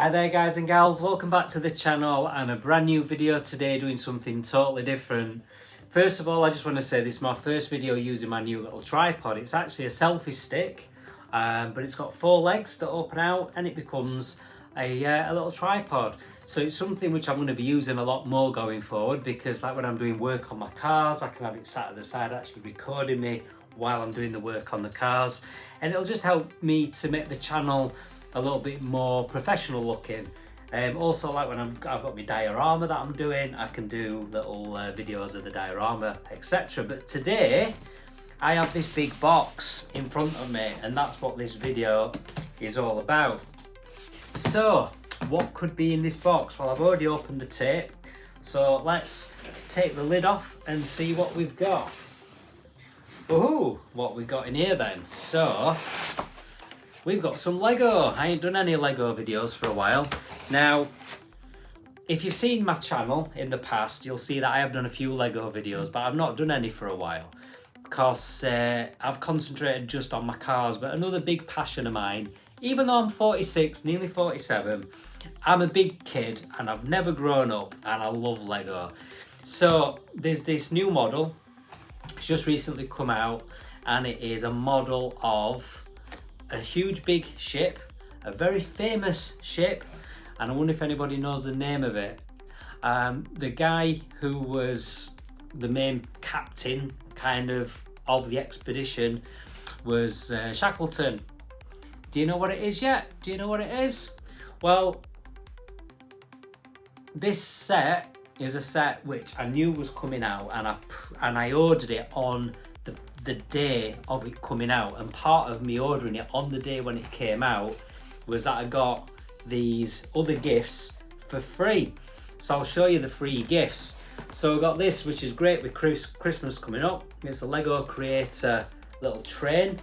Hi there guys and gals, welcome back to the channel and a brand new video today doing something totally different. First of all, I just want to say this is my first video using my new little tripod. It's actually a selfie stick, but it's got 4 legs that open out and it becomes a little tripod. So it's something which I'm going to be using a lot more going forward, because like when I'm doing work on my cars, I can have it sat at the side actually recording me while I'm doing the work on the cars, and it'll just help me to make the channel a little bit more professional looking. Also, like when I've got my diorama that I'm doing, I can do little videos of the diorama, etc. But today I have this big box in front of me, and that's what this video is all about. So what could be in this box? Well, I've already opened the tape, so let's take the lid off and see what we've got. Ooh, what we got in here then. So we've got some Lego. I ain't done any Lego videos for a while. Now, if you've seen my channel in the past, you'll see that I have done a few Lego videos, but I've not done any for a while because I've concentrated just on my cars. But another big passion of mine, even though I'm 46, nearly 47, I'm a big kid and I've never grown up and I love Lego. So there's this new model. It's just recently come out, and it is a model of a huge big ship, a very famous ship, and I wonder if anybody knows the name of it. The guy who was the main captain kind of the expedition was Shackleton. Do you know what it is yet? Do you know what it is? Well, this set is a set which I knew was coming out, and I ordered it on the day of it coming out, and part of me ordering it on the day when it came out was that I got these other gifts for free. So I'll show you the free gifts. So I got this, which is great with Christmas coming up. It's a Lego Creator little train,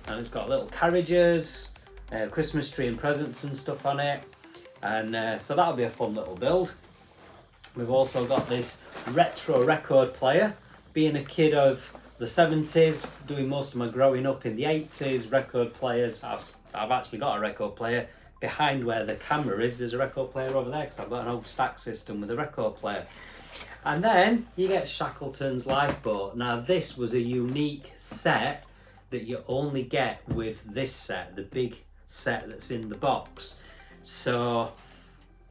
and it's got little carriages, Christmas tree and presents and stuff on it, and so that'll be a fun little build. We've also got this retro record player. Being a kid of the 70s, doing most of my growing up in the 80s, record players. I've actually got a record player behind where the camera is. There's a record player over there because I've got an old stack system with a record player. And then you get Shackleton's lifeboat. Now this was a unique set that you only get with this set, the big set that's in the box. So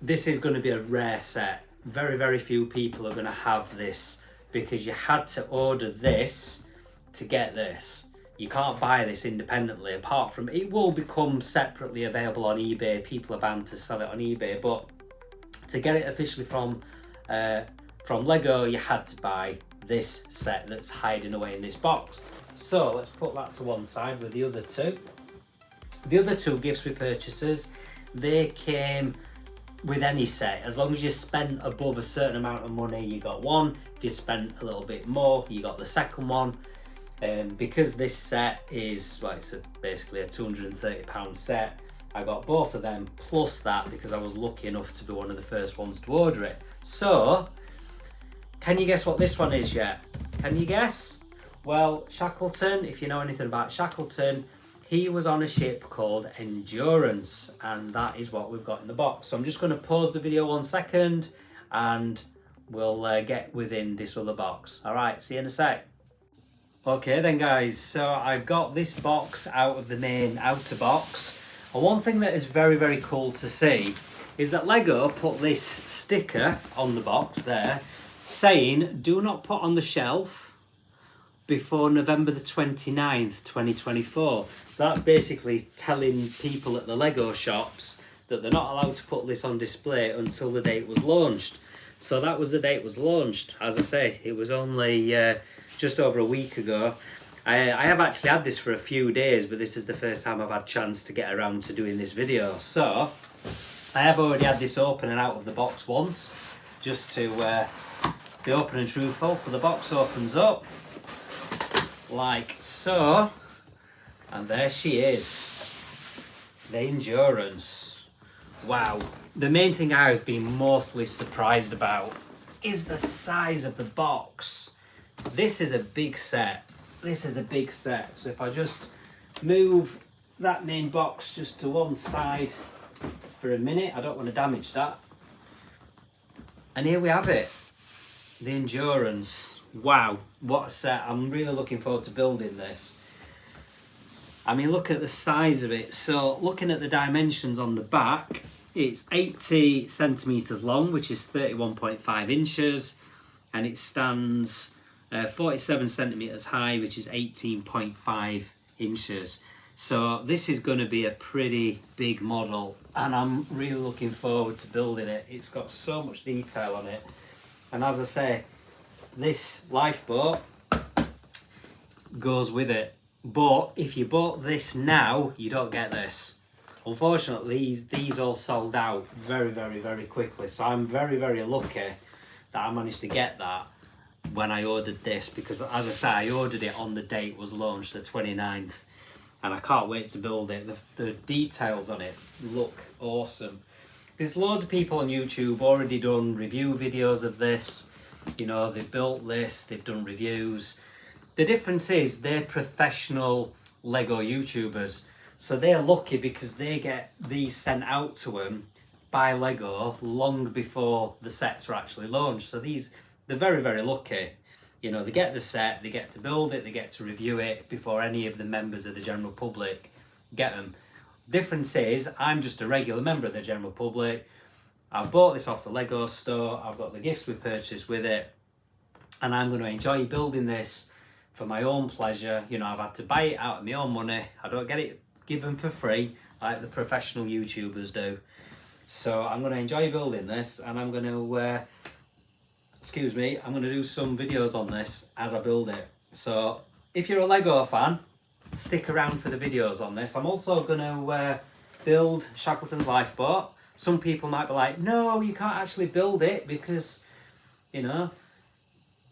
this is going to be a rare set. Very, very few people are going to have this, because you had to order this to get this. You can't buy this independently, apart from it will become separately available on eBay. People are bound to sell it on eBay, but to get it officially from Lego, you had to buy this set that's hiding away in this box. So let's put that to one side with the other two. The other two gifts we purchases, they came with any set. As long as you spent above a certain amount of money, you got one. If you spent a little bit more, you got the second one. Because this set is, well, it's basically a £230 set, I got both of them plus that, because I was lucky enough to be one of the first ones to order it. So can you guess what this one is yet? Can you guess? Well, Shackleton, if you know anything about Shackleton, he was on a ship called Endurance, and that is what we've got in the box. So I'm just going to pause the video 1 second and we'll get within this other box. All right, see you in a sec. Okay then guys, so I've got this box out of the main outer box. And one thing that is very, very cool to see is that Lego put this sticker on the box there saying, do not put on the shelf before November the 29th, 2024. So that's basically telling people at the Lego shops that they're not allowed to put this on display until the date was launched. So that was the date it was launched. As I say, it was only just over a week ago. I have actually had this for a few days, but this is the first time I've had a chance to get around to doing this video. So I have already had this open and out of the box once, just to be open and truthful. So the box opens up like so, and there she is, the Endurance. Wow. The main thing I was being mostly surprised about is the size of the box. This is a big set. This is a big set. So if I just move that main box just to one side for a minute. I don't want to damage that. And here we have it. The Endurance. Wow, what a set. I'm really looking forward to building this. I mean, look at the size of it. So looking at the dimensions on the back, it's 80 centimetres long, which is 31.5 inches. And it stands 47 centimetres high, which is 18.5 inches. So this is going to be a pretty big model, and I'm really looking forward to building it. It's got so much detail on it. And as I say, this lifeboat goes with it. But if you bought this now, you don't get this. Unfortunately, these all sold out very, very, very quickly. So I'm very, very lucky that I managed to get that when I ordered this, because as I say, I ordered it on the date it was launched, the 29th. And I can't wait to build it. The details on it look awesome. There's loads of people on YouTube already done review videos of this. You know, they've built this, they've done reviews. The difference is they're professional Lego YouTubers. So they're lucky because they get these sent out to them by Lego long before the sets are actually launched. So they're very, very lucky. You know, they get the set, they get to build it, they get to review it before any of the members of the general public get them. Difference is, I'm just a regular member of the general public. I've bought this off the Lego store, I've got the gifts we purchased with it, and I'm going to enjoy building this for my own pleasure. You know, I've had to buy it out of my own money. I don't get it given for free like the professional YouTubers do. So I'm going to enjoy building this, and I'm going to... I'm going to do some videos on this as I build it. So if you're a Lego fan, stick around for the videos on this. I'm also going to build Shackleton's lifeboat. Some people might be like, no, you can't actually build it because, you know,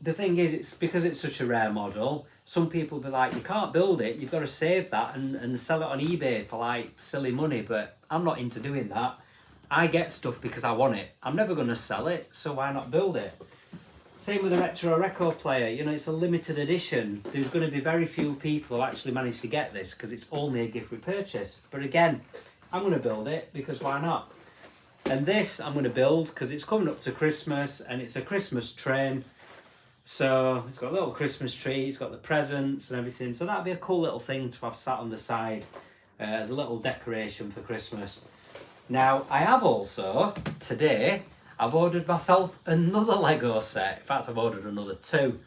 the thing is, it's because it's such a rare model. Some people will be like, you can't build it, you've got to save that and sell it on eBay for like silly money. But I'm not into doing that. I get stuff because I want it. I'm never going to sell it, so why not build it? Same with the Retro Record player, you know, it's a limited edition. There's going to be very few people who actually manage to get this because it's only a gift with purchase. But again, I'm going to build it because why not? And this I'm going to build because it's coming up to Christmas and it's a Christmas train. So it's got a little Christmas tree, it's got the presents and everything. So that'd be a cool little thing to have sat on the side as a little decoration for Christmas. Now, I have also, today, I've ordered myself another Lego set. In fact, I've ordered another 2.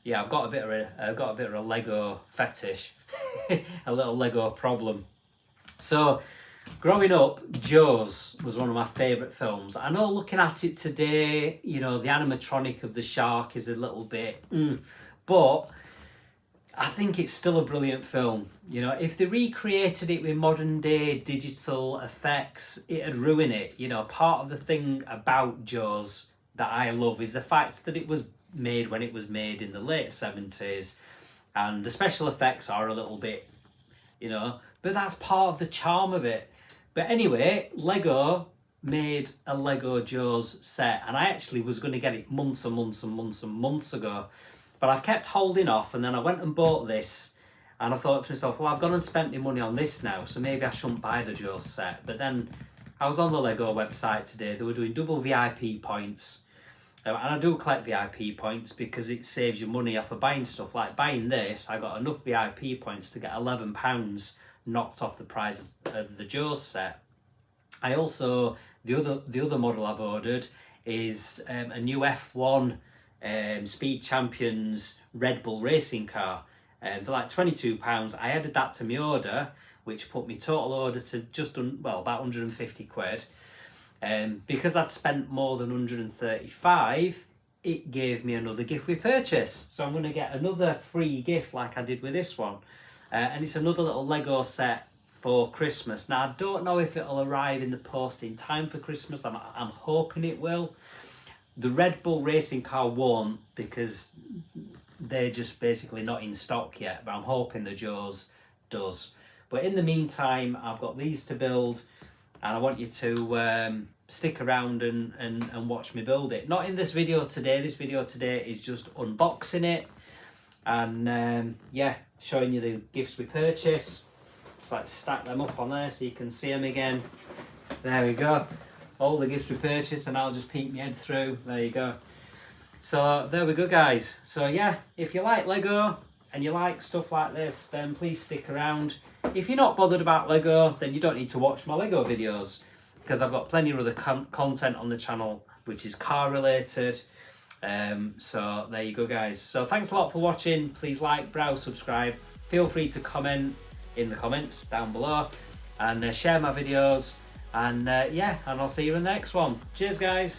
Yeah, I've got a bit of a Lego fetish, a little Lego problem. So, growing up, Jaws was one of my favourite films. I know looking at it today, you know, the animatronic of the shark is a little bit, but I think it's still a brilliant film. You know, if they recreated it with modern day digital effects, it'd ruin it. You know, part of the thing about Jaws that I love is the fact that it was made when it was made in the late 70s. And the special effects are a little bit, you know, but that's part of the charm of it. But anyway, Lego made a Lego Jaws set, and I actually was going to get it months and months and months and months ago. But I've kept holding off, and then I went and bought this, and I thought to myself, well, I've gone and spent my money on this now, so maybe I shouldn't buy the Jaws set. But then I was on the Lego website today, they were doing double VIP points. And I do collect VIP points because it saves you money off of buying stuff. Like buying this, I got enough VIP points to get £11 knocked off the price of the Jaws set. I also, the other model I've ordered is a new F1 Speed Champions Red Bull racing car. They're like £22. I added that to my order, which put my total order to just about 150 quid. Because I'd spent more than 135, it gave me another gift with purchase. So I'm going to get another free gift like I did with this one. And it's another little Lego set for Christmas. Now, I don't know if it'll arrive in the post in time for Christmas. I'm hoping it will. The Red Bull racing car won't because they're just basically not in stock yet. But I'm hoping the Jaws does. But in the meantime, I've got these to build. And I want you to stick around and watch me build it. Not in this video today. This video today is just unboxing it. And yeah, showing you the gifts we purchased. Just like stack them up on there so you can see them again. There we go. All the gifts we purchased, and I'll just peek my head through. There you go. So there we go, guys. So yeah, if you like Lego and you like stuff like this, then please stick around. If you're not bothered about Lego, then you don't need to watch my Lego videos, because I've got plenty of other content on the channel which is car related. So there you go, guys. So thanks a lot for watching. Please like, browse, subscribe. Feel free to comment in the comments down below, and share my videos. And yeah, and I'll see you in the next one. Cheers, guys.